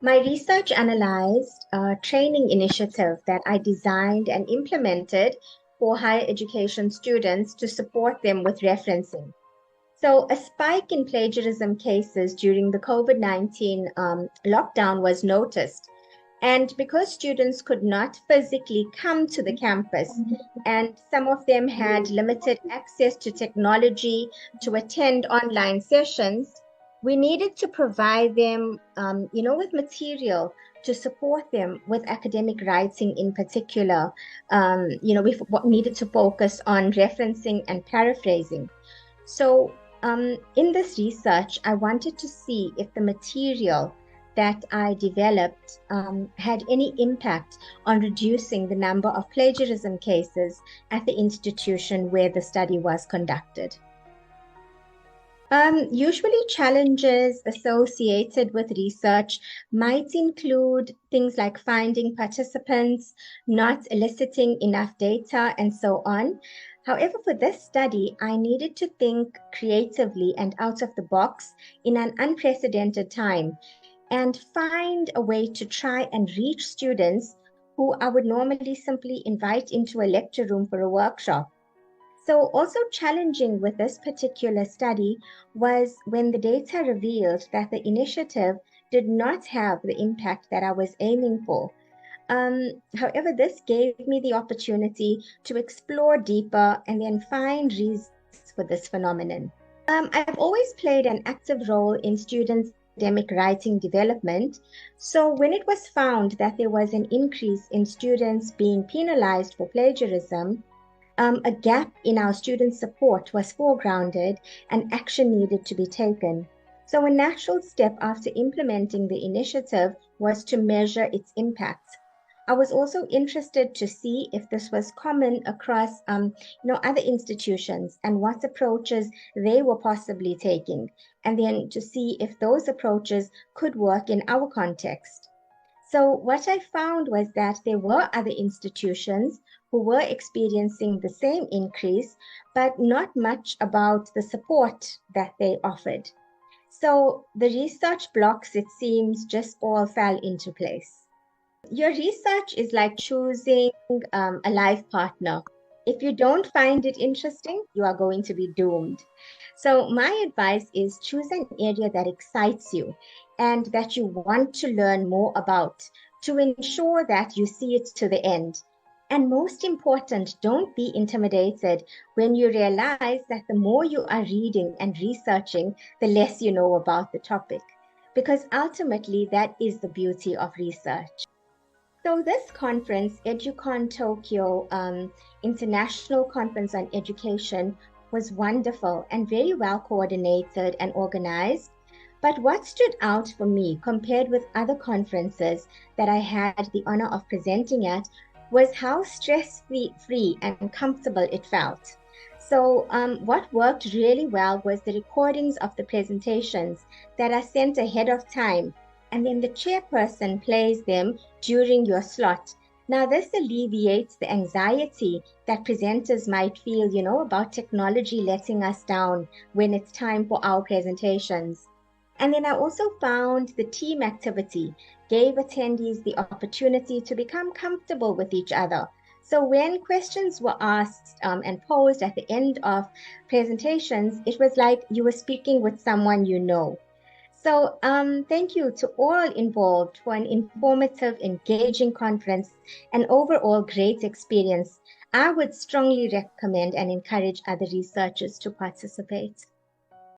My research analyzed a training initiative that I designed and implemented for higher education students to support them with referencing. So, a spike in plagiarism cases during the COVID-19 lockdown was noticed. And because students could not physically come to the campus, and some of them had limited access to technology to attend online sessions, we needed to provide them, with material to support them with academic writing in particular. We needed to focus on referencing and paraphrasing. So, in this research, I wanted to see if the material that I developed had any impact on reducing the number of plagiarism cases at the institution where the study was conducted. Usually, challenges associated with research might include things like finding participants, not eliciting enough data, and so on. However, for this study, I needed to think creatively and out of the box in an unprecedented time and find a way to try and reach students who I would normally simply invite into a lecture room for a workshop. So, also challenging with this particular study was when the data revealed that the initiative did not have the impact that I was aiming for. However, this gave me the opportunity to explore deeper and then find reasons for this phenomenon. I've always played an active role in students' academic writing development. So, when it was found that there was an increase in students being penalized for plagiarism, a gap in our student support was foregrounded and action needed to be taken. So, a natural step after implementing the initiative was to measure its impact. I was also interested to see if this was common across other institutions and what approaches they were possibly taking, and then to see if those approaches could work in our context. So, what I found was that there were other institutions who were experiencing the same increase, but not much about the support that they offered. So, the research blocks, it seems, just all fell into place. Your research is like choosing a life partner. If you don't find it interesting, you are going to be doomed. So, my advice is choose an area that excites you and that you want to learn more about to ensure that you see it to the end. And most important, don't be intimidated when you realize that the more you are reading and researching, the less you know about the topic. Because ultimately, that is the beauty of research. So this conference, EduCon Tokyo International Conference on Education, was wonderful and very well coordinated and organized. But what stood out for me compared with other conferences that I had the honor of presenting at was how stress-free and comfortable it felt. So what worked really well was the recordings of the presentations that are sent ahead of time, and then the chairperson plays them during your slot. Now, this alleviates the anxiety that presenters might feel, about technology letting us down when it's time for our presentations. And then I also found the team activity gave attendees the opportunity to become comfortable with each other. So when questions were asked and posed at the end of presentations, it was like you were speaking with someone you know. So, thank you to all involved for an informative, engaging conference and overall great experience. I would strongly recommend and encourage other researchers to participate.